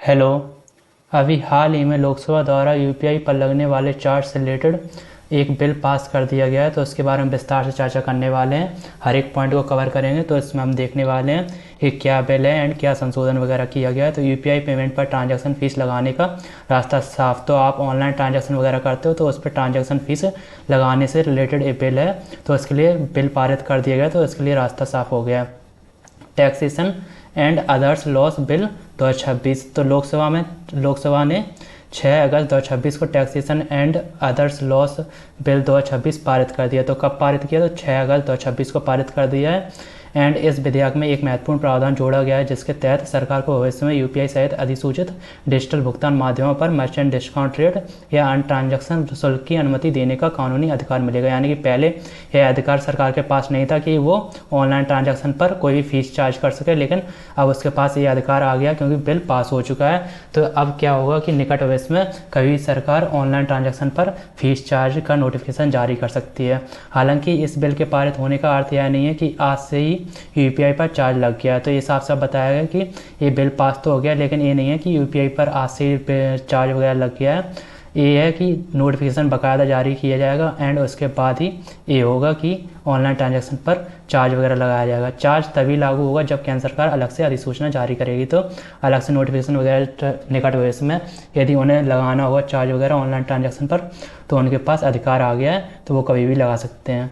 Hello. अभी हाल ही में लोकसभा द्वारा यूपीआई पर लगने वाले चार्ज से रिलेटेड एक बिल पास कर दिया गया है, तो उसके बारे में विस्तार से चर्चा करने वाले हैं। हर एक पॉइंट को कवर करेंगे, तो इसमें हम देखने वाले हैं कि क्या बिल है एंड क्या संशोधन वगैरह किया गया है। तो यूपीआई पेमेंट पर ट्रांजैक्शन फ़ीस लगाने का रास्ता साफ। तो आप ऑनलाइन ट्रांजैक्शन वगैरह करते हो तो उस पर ट्रांजैक्शन फ़ीस लगाने से रिलेटेड एक बिल है, तो इसके लिए बिल पारित कर दिया गया, तो इसके लिए रास्ता साफ हो गया। Taxation and others loss bill 2026। तो लोकसभा ने 6 अगस्त 2026 को taxation and others loss bill 2026 पारित कर दिया। तो कब पारित किया? तो 6 अगस्त 2026 को पारित कर दिया है। एंड इस विधेयक में एक महत्वपूर्ण प्रावधान जोड़ा गया है, जिसके तहत सरकार को भविष्य में यूपीआई सहित अधिसूचित डिजिटल भुगतान माध्यमों पर मर्चेंट डिस्काउंट रेट या अन्य ट्रांजैक्शन शुल्क की अनुमति देने का कानूनी अधिकार मिलेगा। यानी कि पहले यह अधिकार सरकार के पास नहीं था कि वो ऑनलाइन ट्रांजैक्शन पर कोई भी फीस चार्ज कर सके, लेकिन अब उसके पास ये अधिकार आ गया क्योंकि बिल पास हो चुका है। तो अब क्या होगा कि निकट भविष्य में कभी सरकार ऑनलाइन ट्रांजैक्शन पर फीस चार्ज का नोटिफिकेशन जारी कर सकती है। हालांकि इस बिल के पारित होने का अर्थ यह नहीं है कि आज से ही यूपीआई पर चार्ज लग गया है। तो ये साफ साफ बताया गया कि ये बिल पास तो हो गया, लेकिन ये नहीं है कि यूपीआई पर आज से ही चार्ज वगैरह लग गया है। ये है कि नोटिफिकेशन बाकायदा जारी किया जाएगा एंड उसके बाद ही ये होगा कि ऑनलाइन ट्रांजैक्शन पर चार्ज वगैरह लगाया जाएगा। चार्ज तभी लागू होगा जब केंद्र सरकार अलग से अधिसूचना जारी करेगी, तो अलग से नोटिफिकेशन वगैरह निकट भविष्य में यदि उन्हें लगाना होगा चार्ज वगैरह ऑनलाइन ट्रांजैक्शन पर, तो उनके पास अधिकार आ गया है, तो वो कभी भी लगा सकते हैं।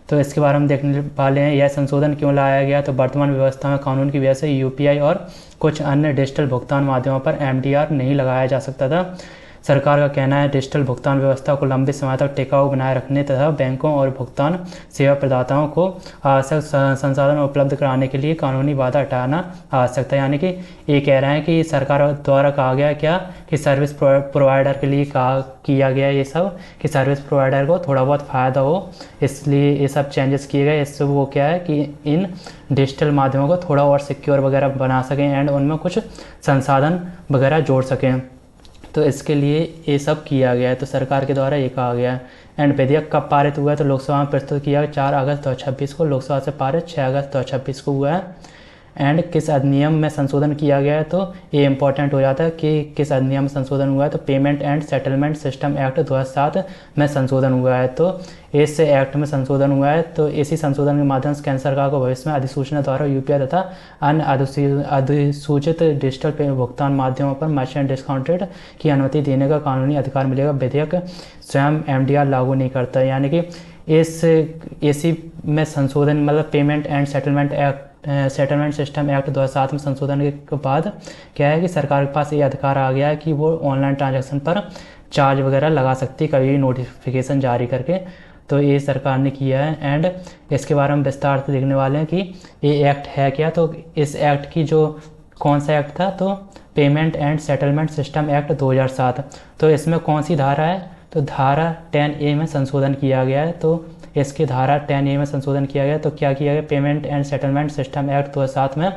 तो इसके बारे में देखने वाले हैं, यह संशोधन क्यों लाया गया। तो वर्तमान व्यवस्था में कानून की वजह से यूपीआई और कुछ अन्य डिजिटल भुगतान माध्यमों पर एमडीआर नहीं लगाया जा सकता था। सरकार का कहना है डिजिटल भुगतान व्यवस्था को लंबे समय तक टिकाऊ बनाए रखने तथा बैंकों और भुगतान सेवा प्रदाताओं को आवश्यक संसाधन उपलब्ध कराने के लिए कानूनी बाधा हटाना आवश्यक था। यानी कि ये कह रहे हैं कि सरकार द्वारा कहा गया क्या कि सर्विस प्रोवाइडर के लिए किया गया ये सब, कि सर्विस प्रोवाइडर को थोड़ा बहुत फ़ायदा हो, इसलिए ये सब चेंजेस किए गए। इससे वो क्या है कि इन डिजिटल माध्यमों को थोड़ा और सिक्योर वगैरह बना सकें एंड उनमें कुछ संसाधन वगैरह जोड़ सकें। तो इसके लिए ये सब किया गया है, तो सरकार के द्वारा ये कहा गया है। एंड विधेयक कब पारित हुआ है? तो लोकसभा में प्रस्तुत किया 4 अगस्त 2026 को, लोकसभा से पारित 6 अगस्त 2026 को हुआ है। एंड किस अधिनियम में संशोधन किया गया है? तो ये इंपॉर्टेंट हो जाता है कि किस अधिनियम में संशोधन हुआ है। तो payment and settlement system act 2007 में संशोधन हुआ है। तो इस एक्ट में संशोधन हुआ है, तो इसी संशोधन के माध्यम से केंद्र सरकार को भविष्य में अधिसूचना द्वारा यूपीआई तथा अन्य अधिसूचित डिजिटल भुगतान माध्यमों पर मर्चेंट डिस्काउंट रेट की अनुमति देने का कानूनी अधिकार मिलेगा। विधेयक स्वयं एमडीआर लागू नहीं करता, यानी कि इसी में संशोधन मतलब payment and settlement system act 2007 में संशोधन के बाद क्या है कि सरकार के पास ये अधिकार आ गया है कि वो ऑनलाइन ट्रांजैक्शन पर चार्ज वगैरह लगा सकती है कभी भी नोटिफिकेशन जारी करके। तो ये सरकार ने किया है एंड इसके बारे में विस्तार से देखने वाले हैं कि ये एक्ट है क्या। तो इस एक्ट की जो कौन सा एक्ट था? तो payment and settlement system act 2007। तो इसमें कौन सी धारा है? तो धारा 10A में संशोधन किया गया है। तो इसके धारा 10A में संशोधन किया गया। तो क्या किया गया? Payment and settlement system act 2007 में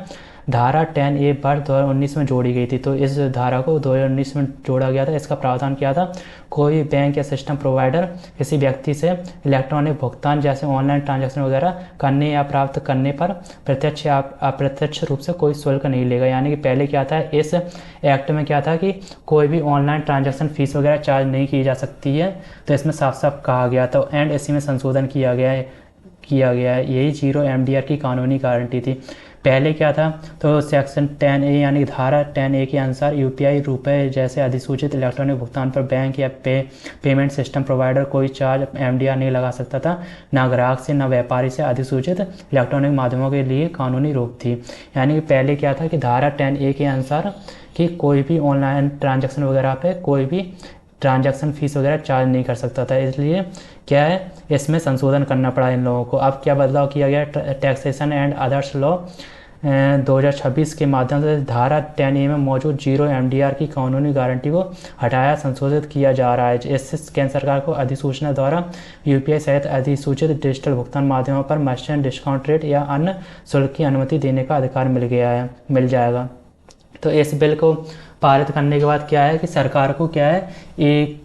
धारा 10A वर्ष 2019 में जोड़ी गई थी। तो इस धारा को 2019 में जोड़ा गया था। इसका प्रावधान क्या था? कोई बैंक या सिस्टम प्रोवाइडर किसी व्यक्ति से इलेक्ट्रॉनिक भुगतान जैसे ऑनलाइन ट्रांजैक्शन वगैरह करने या प्राप्त करने पर प्रत्यक्ष या अप्रत्यक्ष रूप से कोई शुल्क नहीं लेगा। यानी कि पहले क्या था, इस एक्ट में क्या था कि कोई भी ऑनलाइन ट्रांजैक्शन फ़ीस वगैरह चार्ज नहीं की जा सकती है। तो इसमें साफ साफ कहा गया था एंड इसी में संशोधन किया गया है। यही 0 एमडीआर की कानूनी गारंटी थी। पहले क्या था? तो सेक्शन 10A यानी धारा 10A के अनुसार यूपीआई रुपए जैसे अधिसूचित इलेक्ट्रॉनिक भुगतान पर बैंक या पेमेंट सिस्टम प्रोवाइडर कोई चार्ज एमडीआर नहीं लगा सकता था। ना ग्राहक से ना व्यापारी से अधिसूचित इलेक्ट्रॉनिक माध्यमों के लिए कानूनी रोक थी। यानी कि पहले क्या था कि धारा 10A के अनुसार कि कोई भी ऑनलाइन ट्रांजेक्शन वगैरह पे कोई भी ट्रांजैक्शन फ़ीस वगैरह चार्ज नहीं कर सकता था। इसलिए क्या है, इसमें संशोधन करना पड़ा इन लोगों को। अब क्या बदलाव किया गया? टैक्सेशन एंड अदर्स लॉ 2026 के माध्यम से धारा 10A में मौजूद 0 एमडीआर की कानूनी गारंटी को हटाया संशोधित किया जा रहा है। इससे केंद्र सरकार को अधिसूचना द्वारा यूपीआई सहित अधिसूचित डिजिटल भुगतान माध्यमों पर मर्चेंट डिस्काउंट रेट या अन्य शुल्क की अनुमति देने का अधिकार मिल जाएगा। तो इस बिल को पारित करने के बाद क्या है कि सरकार को क्या है, एक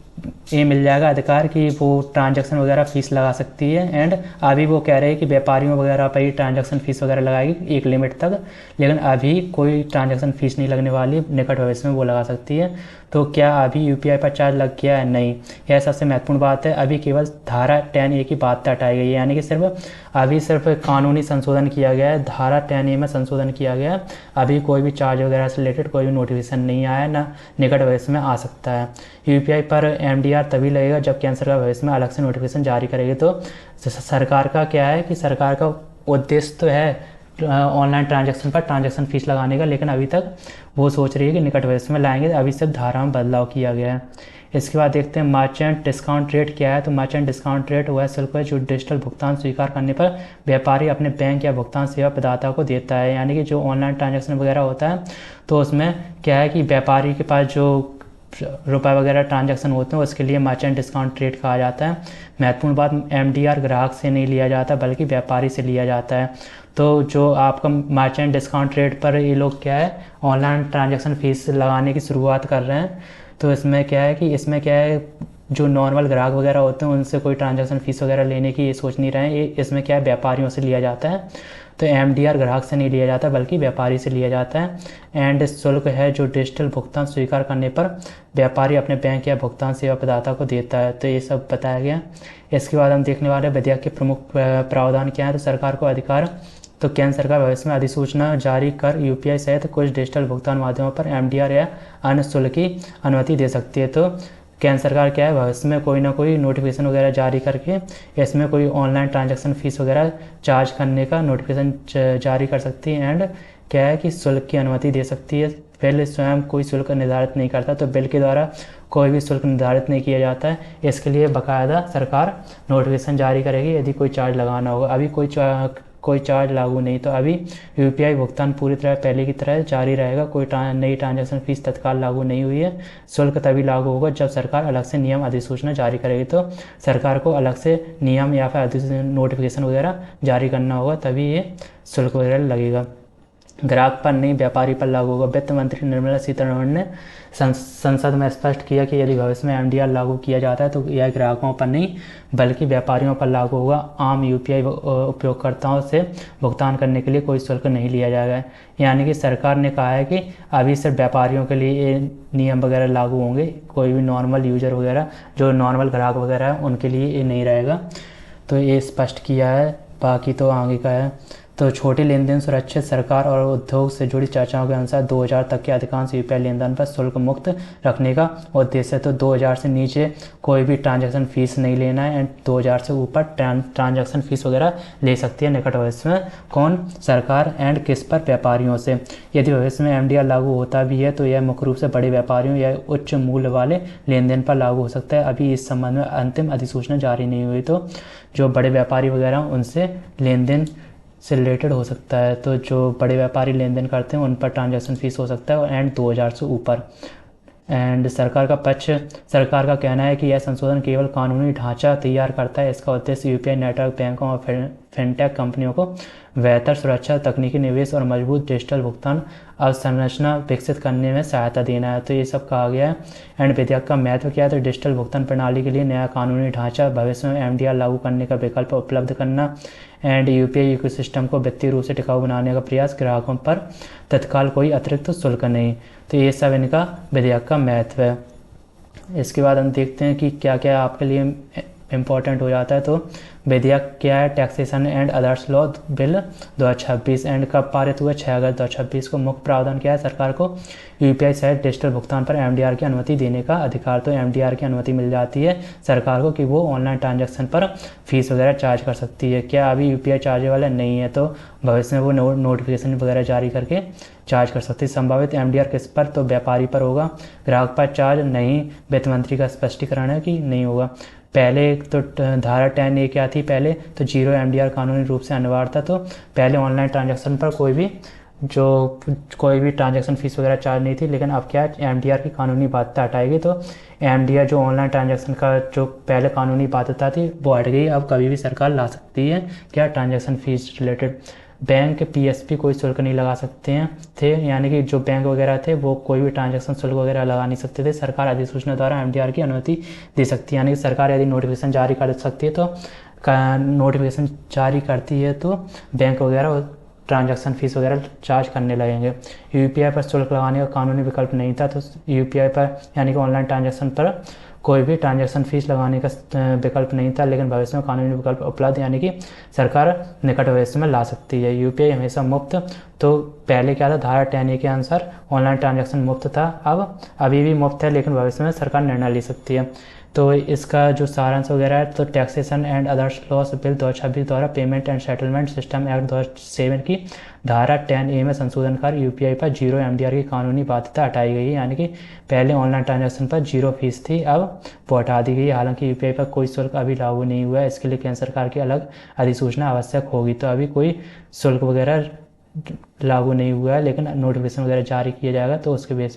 ये मिल जाएगा अधिकार कि वो ट्रांजैक्शन वगैरह फ़ीस लगा सकती है। एंड अभी वो कह रहे हैं कि व्यापारियों वगैरह पर ही ट्रांजैक्शन फ़ीस वगैरह लगाएगी एक लिमिट तक, लेकिन अभी कोई ट्रांजैक्शन फ़ीस नहीं लगने वाली, निकट भविष्य में वो लगा सकती है। तो क्या अभी यूपीआई पर चार्ज लग गया है? नहीं, यह सबसे महत्वपूर्ण बात है। अभी केवल धारा 10A की बात हटाई गई है, यानी कि अभी सिर्फ कानूनी संशोधन किया गया है, धारा 10A में संशोधन किया गया है। अभी कोई भी चार्ज वगैरह से रिलेटेड कोई भी नोटिफिकेशन नहीं आया, ना निकट भविष्य में आ सकता है। यूपीआई पर एमडीआर तभी लगेगा जब केंद्र सरकार भविष्य में अलग से नोटिफिकेशन जारी करेगी। तो सरकार का क्या है कि सरकार का उद्देश्य तो है ऑनलाइन ट्रांजैक्शन पर ट्रांजैक्शन फ़ीस लगाने का, लेकिन अभी तक वो सोच रही है कि निकट भविष्य में लाएंगे। अभी सिर्फ धारा में बदलाव किया गया है। इसके बाद देखते हैं मर्चेंट डिस्काउंट रेट क्या है। तो मर्चेंट डिस्काउंट रेट वह शुल्क है जो डिजिटल भुगतान स्वीकार करने पर व्यापारी अपने बैंक या भुगतान सेवा प्रदाता को देता है। यानी कि जो ऑनलाइन ट्रांजैक्शन वगैरह होता है तो उसमें क्या है कि व्यापारी के पास जो रुपये वगैरह ट्रांजैक्शन होते हैं उसके लिए मर्चेंट डिस्काउंट रेट कहा जाता है। महत्वपूर्ण बात, एमडीआर ग्राहक से नहीं लिया जाता बल्कि व्यापारी से लिया जाता है। तो जो आपका मर्चेंट डिस्काउंट रेट पर ये लोग क्या है ऑनलाइन ट्रांजैक्शन फ़ीस लगाने की शुरुआत कर रहे हैं। तो इसमें क्या है कि जो नॉर्मल ग्राहक वगैरह होते हैं उनसे कोई ट्रांजैक्शन फ़ीस वगैरह लेने की ये सोच नहीं रहे हैं। ये इसमें क्या है व्यापारियों से लिया जाता है। तो एमडीआर ग्राहक से नहीं लिया जाता बल्कि व्यापारी से लिया जाता है। एंड शुल्क है जो डिजिटल भुगतान स्वीकार करने पर व्यापारी अपने बैंक या भुगतान सेवा प्रदाता को देता है। तो ये सब बताया गया। इसके बाद हम देखने वाले विधेयक के प्रमुख प्रावधान क्या है। तो सरकार को अधिकार, तो केंद्र सरकार भविष्य में अधिसूचना जारी कर यूपीआई सहित कुछ डिजिटल भुगतान माध्यमों पर एमडीआर या अन्य शुल्क की अनुमति दे सकती है। तो केंद्र सरकार क्या है भविष्य में कोई ना कोई नोटिफिकेशन वगैरह जारी करके इसमें कोई ऑनलाइन ट्रांजैक्शन फ़ीस वगैरह चार्ज करने का नोटिफिकेशन जारी कर सकती है। एंड क्या है कि शुल्क की अनुमति दे सकती है। पहले स्वयं कोई शुल्क निर्धारित नहीं करता, तो बिल के द्वारा कोई भी शुल्क निर्धारित नहीं किया जाता है। इसके लिए बाकायदा सरकार नोटिफिकेशन जारी करेगी यदि कोई चार्ज लगाना होगा। अभी कोई चार्ज लागू नहीं, तो अभी यूपीआई भुगतान पूरी तरह पहले की तरह जारी रहेगा। कोई नई ट्रांजैक्शन फ़ीस तत्काल लागू नहीं हुई है। शुल्क तभी लागू होगा जब सरकार अलग से नियम अधिसूचना जारी करेगी। तो सरकार को अलग से नियम या फिर नोटिफिकेशन वगैरह जारी करना होगा, तभी ये शुल्क वगैरह लगेगा। ग्राहक पर नहीं, व्यापारी पर लागू होगा। वित्त मंत्री निर्मला सीतारमण ने संसद में स्पष्ट किया कि यदि भविष्य में एमडीआर लागू किया जाता है तो यह ग्राहकों पर नहीं बल्कि व्यापारियों पर लागू होगा। आम यूपीआई उपयोगकर्ताओं से भुगतान करने के लिए कोई शुल्क नहीं लिया जाएगा। यानी कि सरकार ने कहा है कि अभी सिर्फ व्यापारियों के लिए ये नियम वगैरह लागू होंगे, कोई भी नॉर्मल यूजर वगैरह जो नॉर्मल ग्राहक वगैरह है उनके लिए ये नहीं रहेगा। तो ये स्पष्ट किया है, बाकी तो आगे का है। तो छोटे लेन देन सुरक्षित, सरकार और उद्योग से जुड़ी चर्चाओं के अनुसार 2000 तक के अधिकांश यूपीआई लेन देन पर शुल्क मुक्त रखने का उद्देश्य है। तो 2000 से नीचे कोई भी ट्रांजैक्शन फ़ीस नहीं लेना है एंड 2000 से ऊपर ट्रांजैक्शन फ़ीस वगैरह ले सकती है निकट भविष्य में। कौन? सरकार। एंड किस पर? व्यापारियों से। यदि भविष्य में एमडीआर लागू होता भी है तो यह मुख्य रूप से बड़े व्यापारियों या उच्च मूल्य वाले लेन देन पर लागू हो सकता है। अभी इस संबंध में अंतिम अधिसूचना जारी नहीं हुई, तो जो बड़े व्यापारी वगैरह उनसे लेन देन से रिलेटेड हो सकता है। तो जो बड़े व्यापारी लेन देन करते हैं उन पर ट्रांजैक्शन फ़ीस हो सकता है एंड 2000 से ऊपर। एंड सरकार का कहना है कि यह संशोधन केवल कानूनी ढांचा तैयार करता है। इसका उद्देश्य यूपीआई नेटवर्क, बैंकों और फिनटेक कंपनियों को बेहतर सुरक्षा, तकनीकी निवेश और मजबूत डिजिटल भुगतान अवसंरचना विकसित करने में सहायता देना है। तो ये सब कहा गया है। एंड विधेयक का महत्व क्या है? तो डिजिटल भुगतान प्रणाली के लिए नया कानूनी ढांचा, भविष्य में एमडीआर लागू करने का विकल्प उपलब्ध करना एंड यूपीआई इकोसिस्टम को वित्तीय रूप से टिकाऊ बनाने का प्रयास, ग्राहकों पर तत्काल कोई अतिरिक्त शुल्क नहीं। तो ये सब इनका विधेयक का महत्व है। इसके बाद हम देखते हैं कि क्या क्या आपके लिए इम्पोर्टेंट हो जाता है। तो विधेयक क्या है? Taxation and others law bill 2026 and कब पारित हुआ? 6 अगस्त 2026 को। मुख्य प्रावधान क्या है? सरकार को यूपीआई सहित डिजिटल भुगतान पर एमडीआर की अनुमति देने का अधिकार। तो एमडीआर की अनुमति मिल जाती है सरकार को कि वो ऑनलाइन ट्रांजैक्शन पर फीस वगैरह चार्ज कर सकती है। क्या अभी यूपीआई चार्जेबल नहीं है? तो भविष्य में वो नोटिफिकेशन वगैरह जारी करके चार्ज कर सकती है। संभावित एमडीआर किस पर? तो व्यापारी पर होगा। ग्राहक पर चार्ज नहीं। वित्त मंत्री का स्पष्टीकरण है कि नहीं होगा। पहले तो धारा 10A क्या थी? पहले तो 0 एमडीआर कानूनी रूप से अनिवार्य था। तो पहले ऑनलाइन ट्रांजैक्शन पर कोई भी ट्रांजैक्शन फ़ीस वगैरह चार्ज नहीं थी, लेकिन अब क्या एमडीआर की कानूनी बाध्यता हटाएगी। तो एमडीआर जो ऑनलाइन ट्रांजैक्शन का जो पहले कानूनी बाध्यता थी वो हट गई। अब कभी भी सरकार ला सकती है क्या? Transaction fees related. Bank PSP कोई शुल्क नहीं लगा सकते हैं थे, यानी कि जो बैंक वगैरह थे वो कोई भी ट्रांजैक्शन शुल्क वगैरह लगा नहीं सकते थे। सरकार अधिसूचना द्वारा एमडीआर की अनुमति दे सकती है, यानी कि सरकार यदि नोटिफिकेशन जारी कर सकती है तो नोटिफिकेशन जारी करती है तो बैंक वगैरह ट्रांजैक्शन फ़ीस वगैरह चार्ज करने लगेंगे। यूपीआई पर शुल्क लगाने का कानूनी विकल्प नहीं था, तो यूपीआई पर यानी कि ऑनलाइन ट्रांजैक्शन पर कोई भी ट्रांजैक्शन फ़ीस लगाने का विकल्प नहीं था, लेकिन भविष्य में कानूनी विकल्प उपलब्ध यानी कि सरकार निकट भविष्य में ला सकती है। यूपीआई हमेशा मुफ्त, तो पहले क्या था, धारा 10A के अनुसार ऑनलाइन ट्रांजैक्शन मुफ्त था, अब अभी भी मुफ्त है, लेकिन भविष्य में सरकार निर्णय ले सकती है। तो इसका जो सारांश वगैरह है, तो taxation and others loss bill 2026 द्वारा payment and settlement system act 2007 की धारा 10A में संशोधन कर यूपीआई पर जीरो एमडीआर की कानूनी बाध्यता हटाई गई है, यानी कि पहले ऑनलाइन ट्रांजैक्शन पर जीरो फीस थी, अब वो हटा दी गई है। हालांकि यूपीआई पर कोई शुल्क अभी लागू नहीं हुआ है, इसके लिए केंद्र सरकार की अलग अधिसूचना आवश्यक होगी। तो अभी कोई शुल्क वगैरह लागू नहीं हुआ है, लेकिन नोटिफिकेशन वगैरह जारी किया जाएगा तो उसके बेस पर